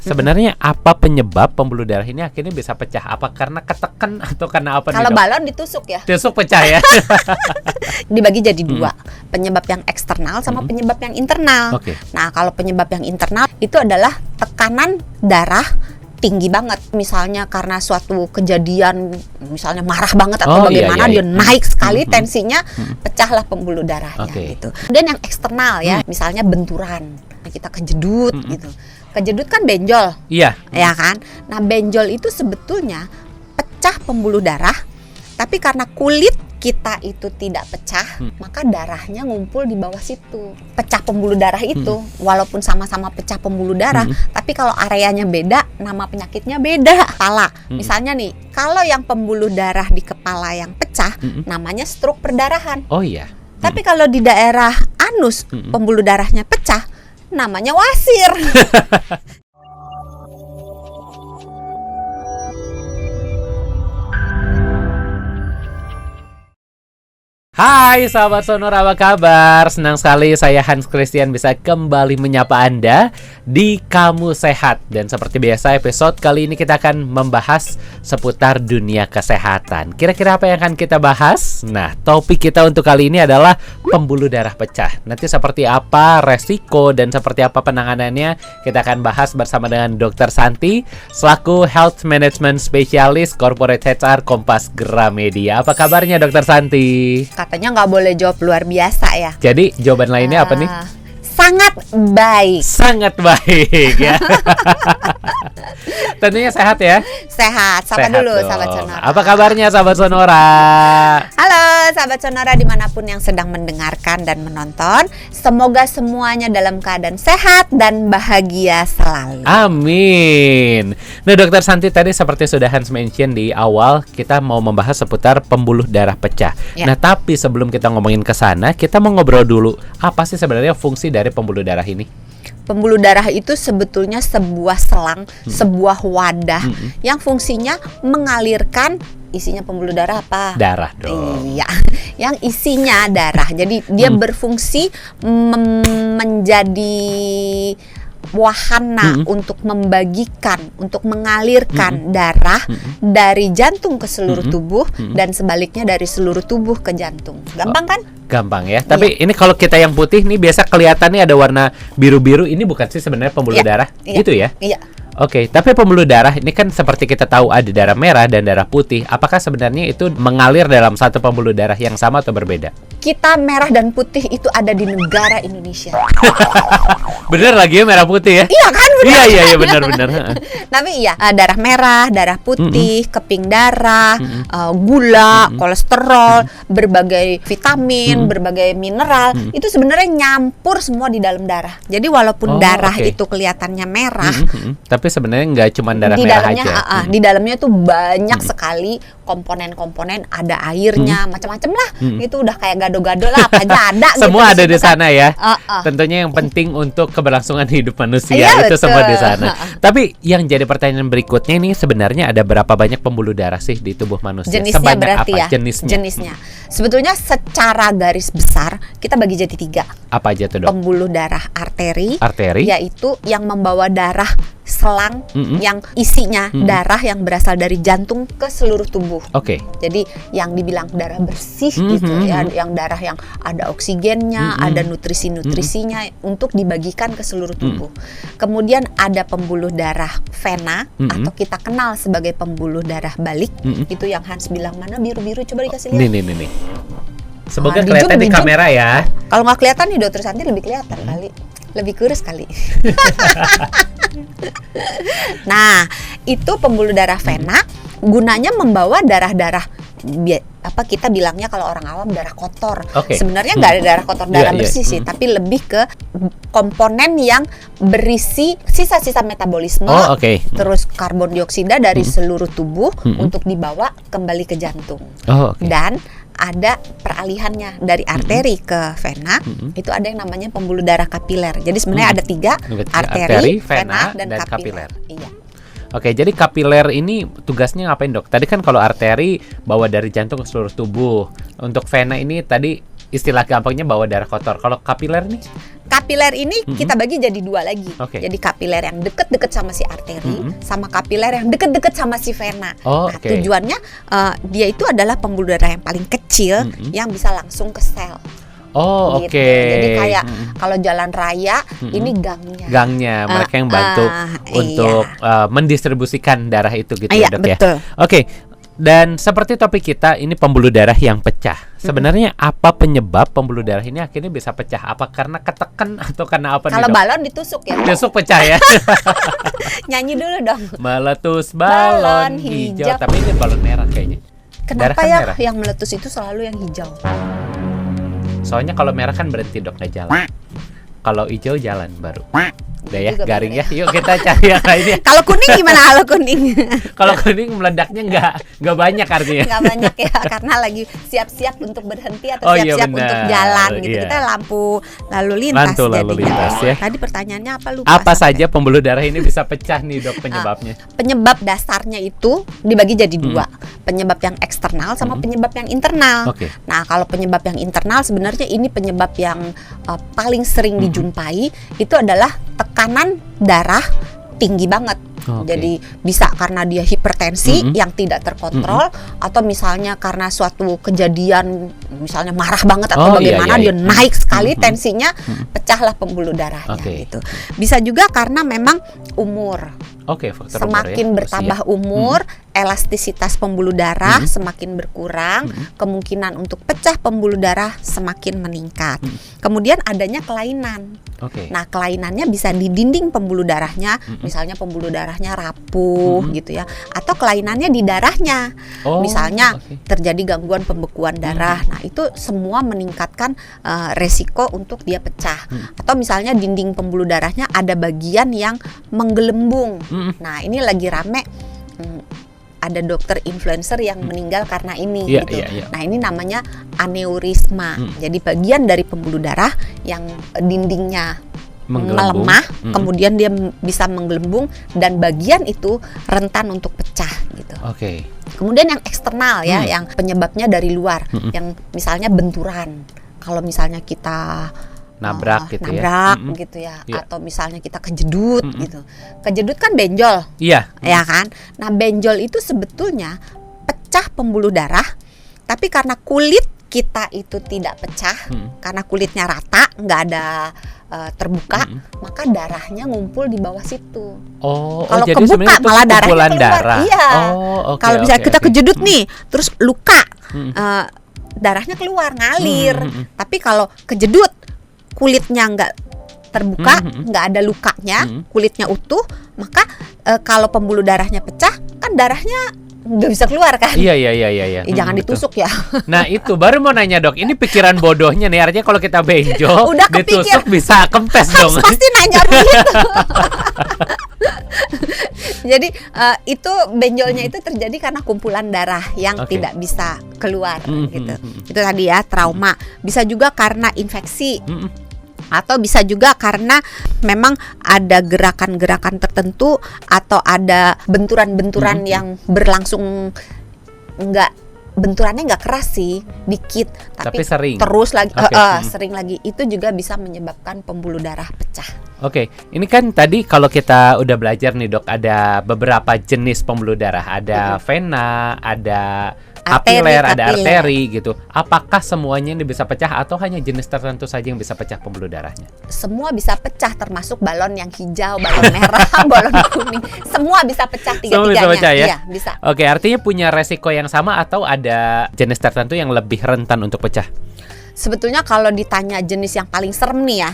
sebenarnya apa penyebab pembuluh darah ini akhirnya bisa pecah? Apa karena ketekan atau karena apa? Kalau balon ditusuk ya, tusuk pecah ya. dibagi jadi dua, penyebab yang eksternal sama penyebab yang internal. Oke. Nah, kalau penyebab yang internal itu adalah tekanan darah tinggi banget, misalnya karena suatu kejadian, misalnya marah banget atau bagaimana, dia naik sekali tensinya, pecahlah pembuluh darahnya gitu. Kemudian yang eksternal ya, misalnya benturan, kita kejedut gitu. Kejedut kan benjol, ya kan. Nah, benjol itu sebetulnya pecah pembuluh darah, tapi karena kulit kita itu tidak pecah, maka darahnya ngumpul di bawah situ. Pecah pembuluh darah itu, walaupun sama-sama pecah pembuluh darah, tapi kalau areanya beda, nama penyakitnya beda. Kepala, misalnya nih, kalau yang pembuluh darah di kepala yang pecah, namanya stroke perdarahan. Oh iya. Tapi kalau di daerah anus, pembuluh darahnya pecah, namanya wasir. Hai sahabat Sonora, apa kabar? Senang sekali saya Hans Christian bisa kembali menyapa Anda di Kamu Sehat. Dan seperti biasa, episode kali ini kita akan membahas seputar dunia kesehatan. Kira-kira apa yang akan kita bahas? Nah, topik kita untuk kali ini adalah pembuluh darah pecah. Nanti seperti apa resiko dan seperti apa penanganannya, kita akan bahas bersama dengan Dr. Santi selaku Health Management Specialist Corporate HR Kompas Gramedia. Apa kabarnya Dr. Santi? Katanya nggak boleh jawab luar biasa ya. Jadi jawaban lainnya apa nih? Sangat baik. Sangat baik ya. Tentunya sehat ya. Sehat. Sapa dulu sahabat Sonora. Apa kabarnya sahabat Sonora? Halo sahabat Sonora dimanapun yang sedang mendengarkan dan menonton. Semoga semuanya dalam keadaan sehat dan bahagia selalu. Amin. Nah, Dokter Santi, tadi seperti sudah Hans mention di awal, kita mau membahas seputar pembuluh darah pecah. Ya. Nah, tapi sebelum kita ngomongin ke sana, kita mau ngobrol dulu. Apa sih sebenarnya fungsi dari pembuluh darah ini? Pembuluh darah itu sebetulnya sebuah selang, sebuah wadah yang fungsinya mengalirkan. Isinya pembuluh darah apa? Darah dong. Iya, yang isinya darah. Jadi dia berfungsi menjadi wahana untuk membagikan, untuk mengalirkan darah dari jantung ke seluruh tubuh dan sebaliknya dari seluruh tubuh ke jantung. Gampang kan? Gampang ya. Tapi ini kalau kita yang putih nih biasa kelihatannya ada warna biru-biru. Ini bukan sih sebenarnya pembuluh darah? Gitu ya? Iya. Oke, tapi pembuluh darah ini kan seperti kita tahu ada darah merah dan darah putih. Apakah sebenarnya itu mengalir dalam satu pembuluh darah yang sama atau berbeda? Kita merah dan putih itu ada di negara Indonesia. Bener lagi ya, merah putih ya? Iya kan? Bener. Iya benar. Tapi iya, darah merah, darah putih, keping darah, gula, kolesterol, berbagai vitamin, berbagai mineral, itu sebenarnya nyampur semua di dalam darah. Jadi walaupun darah itu kelihatannya merah, tapi sebenarnya nggak cuma darah di merah dalamnya, aja. Di dalamnya tuh banyak sekali komponen-komponen, ada airnya, macam-macam lah. Itu udah kayak gado-gado lah, apa aja ada. Semua gitu, ada di sana ya. Tentunya yang penting untuk keberlangsungan hidup manusia itu betul. Semua di sana. Tapi yang jadi pertanyaan berikutnya ini sebenarnya ada berapa banyak pembuluh darah sih di tubuh manusia? Jenisnya sebanyak berarti apa? Ya. Jenisnya. Sebetulnya secara garis besar kita bagi jadi 3. Apa aja tuh, Dok? Pembuluh darah arteri. Yaitu yang membawa darah selang yang isinya darah yang berasal dari jantung ke seluruh tubuh. Oke. Jadi yang dibilang darah bersih gitu ya, yang darah yang ada oksigennya, ada nutrisi-nutrisinya untuk dibagikan ke seluruh tubuh. Kemudian ada pembuluh darah vena atau kita kenal sebagai pembuluh darah balik. Itu yang Hans bilang, mana biru-biru, coba dikasih lihat. Nih. Semoga kelihatan di kamera ya. Kalau nggak kelihatan nih Dokter Santi lebih kelihatan kali. Lebih kurus kali. Nah, itu pembuluh darah vena gunanya membawa darah-darah kita bilangnya kalau orang awam darah kotor. Sebenarnya nggak ada darah kotor, darah bersih sih, tapi lebih ke komponen yang berisi sisa-sisa metabolisme, terus karbon dioksida dari seluruh tubuh untuk dibawa kembali ke jantung. Dan ada peralihannya dari arteri ke vena. Itu ada yang namanya pembuluh darah kapiler. Jadi sebenarnya ada 3, arteri, vena, dan kapiler. Iya. Oke, jadi kapiler ini tugasnya ngapain, Dok? Tadi kan kalau arteri bawa dari jantung ke seluruh tubuh. Untuk vena ini tadi istilah gampangnya bawa darah kotor. Kalau kapiler nih? kapiler ini kita bagi jadi dua lagi. Jadi kapiler yang deket-deket sama si arteri, sama kapiler yang deket-deket sama si vena. Tujuannya dia itu adalah pembuluh darah yang paling kecil yang bisa langsung ke sel. Gitu. Jadi kayak kalau jalan raya ini gangnya. Gangnya mereka yang bantu untuk mendistribusikan darah itu gitu ya, Dok ya. Dan seperti topik kita ini pembuluh darah yang pecah. Sebenarnya apa penyebab pembuluh darah ini akhirnya bisa pecah? Apa karena ketekan atau karena apa? Kalau balon ditusuk ya. Tusuk pecah ya. Nyanyi dulu dong. Meletus balon hijau. Tapi ini balon merah kayaknya. Kenapa ya merah? Yang meletus itu selalu yang hijau? Soalnya kalau merah kan berhenti, Dok, nggak jalan. Kalau hijau jalan baru. Udah ya, garing ya. Yuk kita cari yang lainnya. Kalau kuning gimana? Kalau kuning? Kalau kuning meledaknya nggak banyak artinya. Nggak banyak ya, karena lagi siap-siap untuk berhenti atau siap-siap untuk jalan gitu. Kita lampu lalu lintas. Lalu lintas ya. Tadi pertanyaannya apa lupa? Apa saja pembuluh darah ini bisa pecah nih, Dok, penyebabnya? Penyebab dasarnya itu dibagi jadi dua. Penyebab yang eksternal sama penyebab yang internal. Nah, kalau penyebab yang internal sebenarnya ini penyebab yang paling sering dijumpai itu adalah tekanan darah tinggi banget. Jadi bisa karena dia hipertensi yang tidak terkontrol, atau misalnya karena suatu kejadian misalnya marah banget atau bagaimana dia naik sekali tensinya, pecahlah pembuluh darahnya gitu. Bisa juga karena memang umur. Semakin bertambah umur, elastisitas pembuluh darah semakin berkurang, kemungkinan untuk pecah pembuluh darah semakin meningkat. Kemudian adanya kelainan. Nah, kelainannya bisa di dinding pembuluh darahnya, misalnya pembuluh darahnya rapuh gitu ya, atau kelainannya di darahnya. Misalnya terjadi gangguan pembekuan darah. Nah, itu semua meningkatkan resiko untuk dia pecah. Atau misalnya dinding pembuluh darahnya ada bagian yang menggelembung. Nah, ini lagi rame, ada dokter influencer yang meninggal karena ini gitu. Nah, ini namanya aneurisma. Jadi bagian dari pembuluh darah yang dindingnya melemah, kemudian dia bisa menggelembung dan bagian itu rentan untuk pecah gitu. Kemudian yang eksternal ya, yang penyebabnya dari luar, yang misalnya benturan. Kalau misalnya kita nabrak gitu ya, atau misalnya kita kejedut gitu. Kejedut kan benjol. Ya kan? Nah, benjol itu sebetulnya pecah pembuluh darah, tapi karena kulit kita itu tidak pecah, karena kulitnya rata, nggak ada terbuka, maka darahnya ngumpul di bawah situ. Kalau kebuka malah darahnya keluar. Kalau misalnya kita kejedut nih, terus luka, darahnya keluar ngalir. Tapi kalau kejedut kulitnya nggak terbuka, nggak ada lukanya, kulitnya utuh, maka kalau pembuluh darahnya pecah, kan darahnya nggak bisa keluar kan? Iya. Jangan ditusuk ya. Nah, itu baru mau nanya, Dok. Ini pikiran bodohnya nih, artinya kalau kita benjol, udah ditusuk bisa kempes dong. Pasti nanya begitu. Jadi itu benjolnya itu terjadi karena kumpulan darah yang tidak bisa keluar gitu. Itu tadi ya, trauma. Bisa juga karena infeksi. Atau bisa juga karena memang ada gerakan-gerakan tertentu atau ada benturan-benturan yang berlangsung, benturannya nggak keras sih, dikit tapi sering. Terus lagi sering lagi, itu juga bisa menyebabkan pembuluh darah pecah. Ini kan tadi kalau kita udah belajar nih, Dok, ada beberapa jenis pembuluh darah, ada vena, ada kapiler, ada arteri gitu. Apakah semuanya ini bisa pecah atau hanya jenis tertentu saja yang bisa pecah pembuluh darahnya? Semua bisa pecah, termasuk balon yang hijau, balon merah, balon kuning. Semua bisa pecah, tiga-tiganya. Semua bisa pecah ya? Iya, bisa. Artinya punya resiko yang sama atau ada jenis tertentu yang lebih rentan untuk pecah? Sebetulnya kalau ditanya jenis yang paling serem nih ya,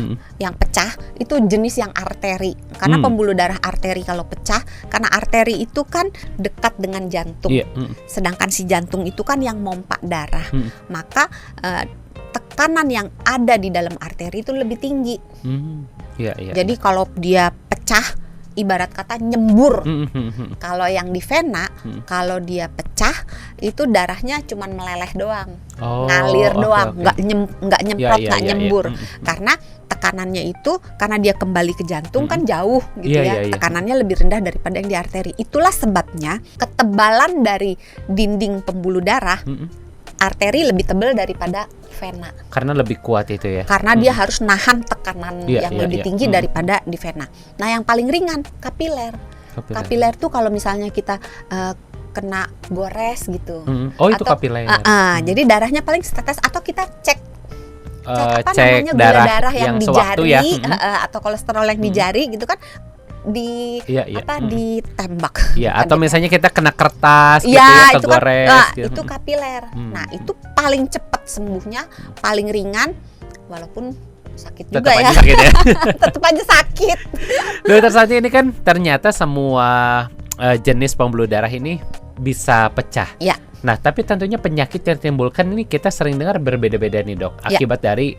yang pecah, itu jenis yang arteri. Karena pembuluh darah arteri kalau pecah, karena arteri itu kan dekat dengan jantung. Sedangkan si jantung itu kan yang mompa darah. Maka tekanan yang ada di dalam arteri itu lebih tinggi. Jadi kalau dia pecah, ibarat kata nyembur. Kalau yang di vena, kalau dia pecah, itu darahnya cuman meleleh doang, ngalir doang, nggak nyemprot, nggak nyembur. Karena tekanannya itu, karena dia kembali ke jantung kan jauh gitu tekanannya lebih rendah daripada yang di arteri. Itulah sebabnya ketebalan dari dinding pembuluh darah arteri lebih tebal daripada vena. Karena lebih kuat itu ya. Karena dia harus nahan tekanan yang lebih tinggi daripada di vena. Nah, yang paling ringan kapiler. Kapiler tuh kalau misalnya kita kena gores gitu. Oh, itu kapiler. Jadi darahnya paling setetes, atau kita cek cek namanya, darah, gula darah yang di sewaktu jari ya. atau kolesterol yang di jari gitu kan, ditembak. Iya, atau misalnya kita kena kertas gitu ya, itu kegores kan, gitu. itu kapiler. Nah, itu paling cepat sembuhnya, paling ringan, walaupun sakit juga tetap ya. aja sakit ya. Tetap aja sakit. Dokter Santi, ini kan ternyata semua jenis pembuluh darah ini bisa pecah. Ya. Nah, tapi tentunya penyakit yang ditimbulkan ini kita sering dengar berbeda-beda nih, Dok. Akibat dari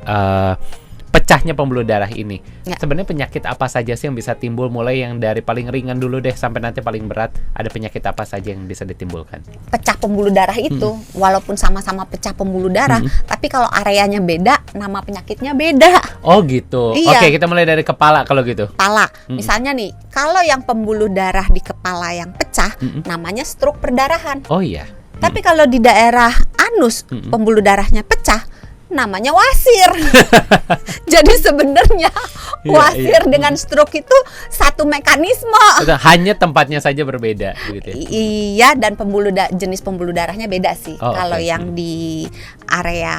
pecahnya pembuluh darah ini. Sebenarnya penyakit apa saja sih yang bisa timbul, mulai yang dari paling ringan dulu deh sampai nanti paling berat, ada penyakit apa saja yang bisa ditimbulkan? Pecah pembuluh darah itu walaupun sama-sama pecah pembuluh darah, tapi kalau areanya beda, nama penyakitnya beda. Oh gitu. Iya. Oke, kita mulai dari kepala kalau gitu. Kepala. Misalnya nih, kalau yang pembuluh darah di kepala yang pecah, namanya stroke perdarahan. Oh iya. Tapi kalau di daerah anus pembuluh darahnya pecah, namanya wasir. Jadi sebenarnya wasir dengan stroke itu satu mekanisme. Hanya tempatnya saja berbeda gitu ya. Iya, dan jenis pembuluh darahnya beda sih. Kalau Okay. yang di area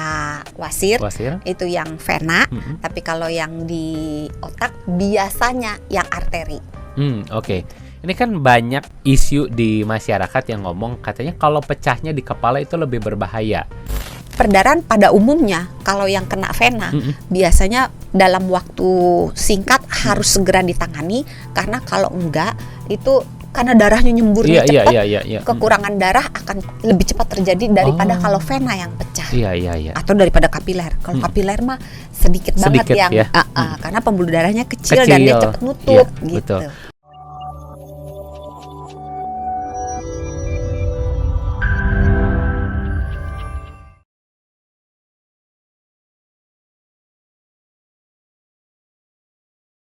wasir itu yang vena, tapi kalau yang di otak biasanya yang arteri. Oke. Ini kan banyak isu di masyarakat yang ngomong katanya kalau pecahnya di kepala itu lebih berbahaya. Perdarahan pada umumnya kalau yang kena vena biasanya dalam waktu singkat harus segera ditangani, karena kalau enggak itu karena darahnya nyemburnya cepat, kekurangan darah akan lebih cepat terjadi daripada kalau vena yang pecah. Atau daripada kapiler. Kalau kapiler mah sedikit banget yang karena pembuluh darahnya kecil dan dia cepat nutup gitu. Betul.